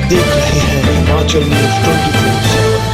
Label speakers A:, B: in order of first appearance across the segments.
A: देख रहे हैं हिमाचल न्यूज 24/7।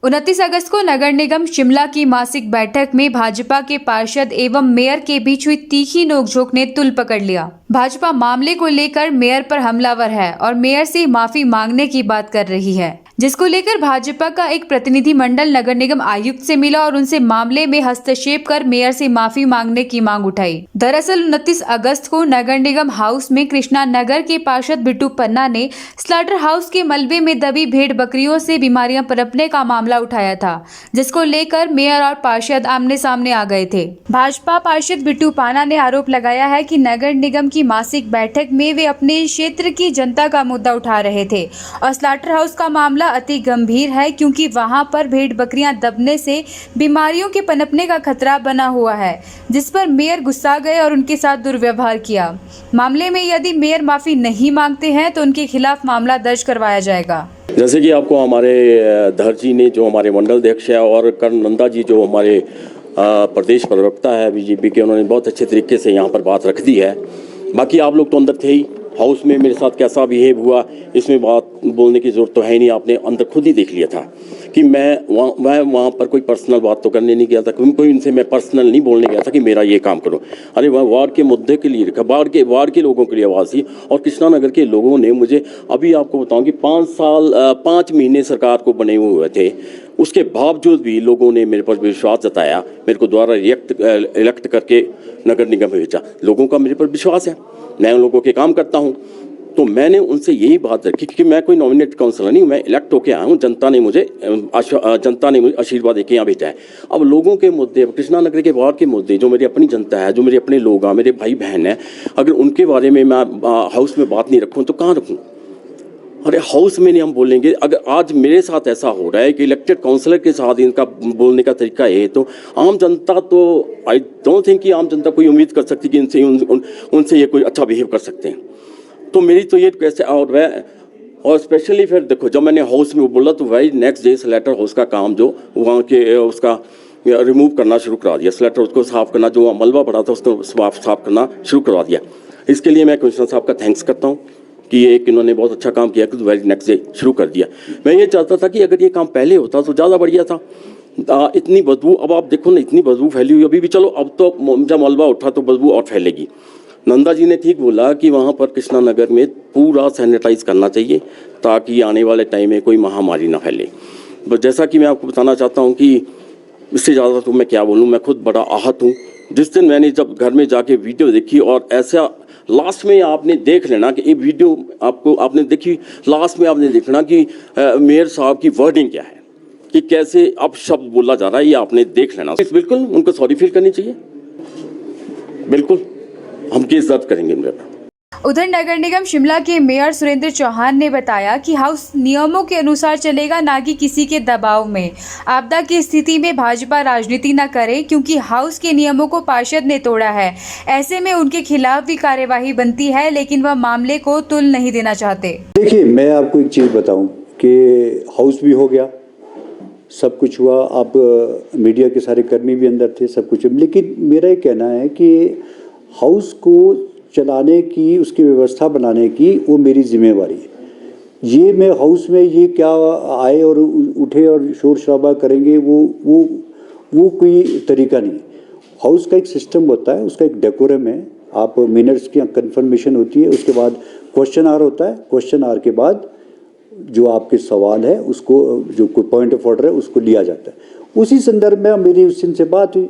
B: 29 अगस्त को नगर निगम शिमला की मासिक बैठक में भाजपा के पार्षद एवं मेयर के बीच हुई तीखी नोकझोंक ने तुल पकड़ लिया। भाजपा मामले को लेकर मेयर पर हमलावर है और मेयर से माफी मांगने की बात कर रही है, जिसको लेकर भाजपा का एक प्रतिनिधि मंडल नगर निगम आयुक्त से मिला और उनसे मामले में हस्तक्षेप कर मेयर से माफी मांगने की मांग उठाई। दरअसल 29 अगस्त को नगर निगम हाउस में कृष्णा नगर के पार्षद बिट्टू पन्ना ने स्लाटर हाउस के मलबे में दबी भेड़ बकरियों से बीमारियां पनपने का मामला उठाया था, जिसको लेकर मेयर और पार्षद आमने सामने आ गए थे। भाजपा पार्षद बिट्टू पन्ना ने आरोप लगाया है कि नगर निगम की मासिक बैठक में वे अपने क्षेत्र की जनता का मुद्दा उठा रहे थे और स्लाटर हाउस का मामला अति गंभीर है, क्योंकि वहां पर भेड़ बकरियां दबने से बीमारियों के पनपने का खतरा बना हुआ है, जिस पर मेयर गुस्सा गए और उनके साथ दुर्व्यवहार किया। मामले में यदि मेयर माफी नहीं मांगते हैं तो उनके खिलाफ मामला दर्ज करवाया जाएगा।
C: जैसे कि आपको हमारे धर जी ने, जो हमारे मंडल अध्यक्ष है, और कर्ण नंदा जी जो हमारे प्रदेश प्रवक्ता है बीजेपी के, उन्होंने बहुत अच्छे तरीके से यहाँ पर बात रख दी है। बाकी आप लोग तो अंदर थे ही, हाउस में मेरे साथ कैसा बिहेव हुआ इसमें बात बोलने की ज़रूरत तो है ही नहीं। आपने अंदर खुद ही देख लिया था कि मैं वहाँ पर कोई पर्सनल बात तो करने नहीं गया था, कोई इनसे मैं पर्सनल नहीं बोलने गया था कि मेरा ये काम करो। अरे वह वार्ड के मुद्दे के लिए, वार्ड के लोगों के लिए आवाज़ थी। और कृष्णा नगर के लोगों ने मुझे, अभी आपको बताऊँ कि 5 महीने सरकार को बने हुए थे, उसके बावजूद भी लोगों ने मेरे पर विश्वास जताया, मेरे को द्वारा इलेक्ट करके नगर निगम में भेजा। लोगों का मेरे पर विश्वास है, मैं उन लोगों के काम करता हूं। तो मैंने उनसे यही बात रखी कि मैं कोई नॉमिनेट काउंसलर नहीं हूँ, मैं इलेक्ट होकर आया हूँ। जनता ने मुझे आशीर्वाद देके यहाँ भेजा है। अब लोगों के मुद्दे, कृष्णा नगर के वार्ड के मुद्दे, जो मेरी अपनी जनता है, जो मेरे अपने लोग हैं, मेरे भाई बहन हैं, अगर उनके बारे में मैं हाउस में बात नहीं रखूँ तो कहाँ रखूँ? अरे हाउस में नहीं हम बोलेंगे। अगर आज मेरे साथ ऐसा हो रहा है कि इलेक्टेड काउंसलर के साथ इनका बोलने का तरीका है, तो आम जनता तो आई डोंट थिंक कि आम जनता कोई उम्मीद कर सकती कि इनसे उनसे ये कोई अच्छा बिहेव कर सकते हैं। तो मेरी तो ये कैसे, और स्पेशली फिर देखो, जब मैंने हाउस में बोला तो वही नेक्स्ट डे स्लेटर हाउस का काम जो वहाँ के उसका रिमूव करना शुरू करा दिया। स्लेटर हाउस को साफ़ करना, जो मलबा पड़ा था उसको साफ़ करना शुरू करवा दिया। इसके लिए मैं कमिश्नर साहब का थैंक्स करता हूँ कि ये इन्होंने बहुत अच्छा काम किया कि वेरी नेक्स्ट डे शुरू कर दिया। मैं ये चाहता था कि अगर ये काम पहले होता तो ज़्यादा बढ़िया था। इतनी बदबू, अब आप देखो ना, इतनी बदबू फैली हुई अभी भी। चलो, अब तो जब मलबा उठा तो बदबू और फैलेगी। नंदा जी ने ठीक बोला कि वहाँ पर कृष्णा नगर में पूरा सैनिटाइज करना चाहिए ताकि आने वाले टाइम में कोई महामारी ना फैले। बस जैसा कि मैं आपको बताना चाहता हूँ कि इससे ज़्यादा तो मैं क्या बोलूँ, मैं खुद बड़ा आहत हूँ। जिस दिन मैंने जब घर में जाके वीडियो देखी, और ऐसा लास्ट में आपने देख लेना कि ये वीडियो आपने देखी, लास्ट में आपने देखना कि मेयर साहब की वर्डिंग क्या है, कि कैसे अब शब्द बोला जा रहा है, ये आपने देख लेना। बिल्कुल उनको सॉरी फील करनी चाहिए, बिल्कुल हम केस दर्ज करेंगे मेरे पर।
B: उधर नगर निगम शिमला के मेयर सुरेंद्र चौहान ने बताया कि हाउस नियमों के अनुसार चलेगा, ना कि किसी के दबाव में। आपदा की स्थिति में भाजपा राजनीति न करे, क्योंकि हाउस के नियमों को पार्षद ने तोड़ा है। ऐसे में उनके खिलाफ भी कार्यवाही बनती है, लेकिन वह मामले को तुल नहीं देना चाहते।
D: देखिए, मैं आपको एक चीज़ बताऊं कि हाउस भी हो गया, सब कुछ हुआ, आप मीडिया के सारे कर्मी भी अंदर थे, सब कुछ। लेकिन मेरा ये कहना है कि हाउस को चलाने की, उसकी व्यवस्था बनाने की वो मेरी जिम्मेवारी है। ये मैं हाउस में ये क्या आए और उठे और शोर शराबा करेंगे, वो कोई तरीका नहीं। हाउस का एक सिस्टम होता है, उसका एक डेकोरम है। आप मिनट्स की कंफर्मेशन होती है, उसके बाद क्वेश्चन आवर होता है। क्वेश्चन आवर के बाद जो आपके सवाल है उसको, जो कोई पॉइंट ऑफ ऑर्डर है उसको लिया जाता है। उसी संदर्भ में मेरी उस दिन से बात हुई,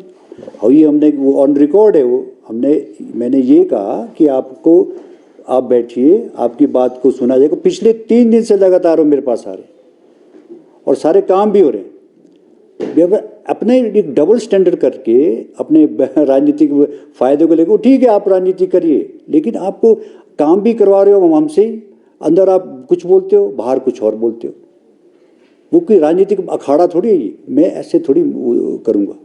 D: और ये हमने, वो ऑन रिकॉर्ड है, वो मैंने ये कहा कि आप बैठिए, आपकी बात को सुना जाएगा। पिछले 3 दिन से लगातार वो मेरे पास आ रहे और सारे काम भी हो रहे हैं। अपने एक डबल स्टैंडर्ड करके अपने राजनीतिक फायदे को लेकर, ठीक है आप राजनीति करिए, लेकिन आपको काम भी करवा रहे हो हमसे ही। अंदर आप कुछ बोलते हो, बाहर कुछ और बोलते हो। वो कोई राजनीतिक अखाड़ा थोड़ी है ये, मैं ऐसे थोड़ी करूँगा।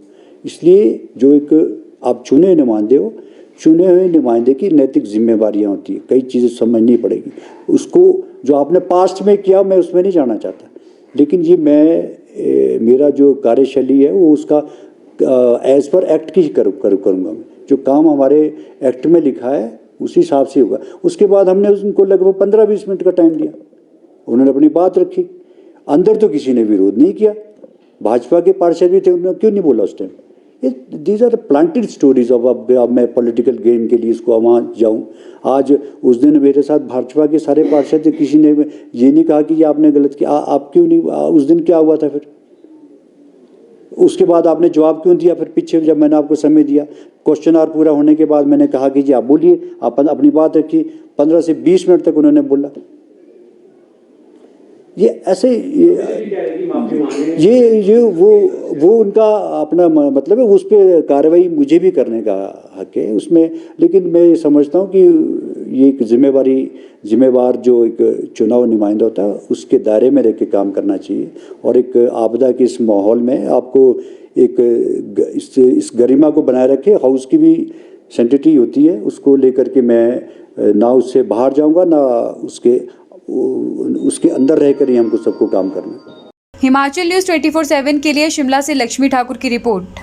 D: इसलिए जो एक आप चुने हुए नुमाइंदे हो, चुने हुए नुमाइंदे की नैतिक जिम्मेवारियाँ होती है, कई चीज़ें समझनी पड़ेगी। उसको जो आपने पास्ट में किया मैं उसमें नहीं जाना चाहता, लेकिन ये मेरा जो कार्यशैली है वो उसका एज पर एक्ट की करूँगा मैं। जो काम हमारे एक्ट में लिखा है उसी हिसाब से होगा। उसके बाद हमने उनको लगभग 15-20 मिनट का टाइम दिया। उन्होंने अपनी बात रखी, अंदर तो किसी ने विरोध नहीं किया। भाजपा के पार्षद भी थे, उन्होंने क्यों नहीं बोला उस time? These are planted stories of अब मैं पॉलिटिकल गेन के लिए इसको वहाँ जाऊँ। आज उस दिन मेरे साथ भाजपा के सारे पार्षद थे, किसी ने ये नहीं कहा कि ये आपने गलत किया। आप क्यों नहीं, उस दिन क्या हुआ था फिर? उसके बाद आपने जवाब क्यों दिया फिर पीछे, जब मैंने आपको समय दिया? क्वेश्चन आवर पूरा होने के बाद मैंने कहा कि जी आप बोलिए, आप अपनी बात रखिए। 15 से 20 मिनट तक उन्होंने बोला। ये ऐसे ये वो उनका अपना मतलब है, उस पर कार्रवाई मुझे भी करने का हक है उसमें। लेकिन मैं समझता हूँ कि ये एक जिम्मेवार जो एक चुनाव नुमाइंदा होता है उसके दायरे में रह के काम करना चाहिए। और एक आपदा के इस माहौल में आपको एक इस गरिमा को बनाए रखे। हाउस की भी सेंटिटी होती है, उसको लेकर के मैं ना उससे बाहर जाऊंगा ना उसके अंदर रहकर ही हमको सबको काम करना है।
B: हिमाचल न्यूज़ 24/7 के लिए शिमला से लक्ष्मी ठाकुर की रिपोर्ट।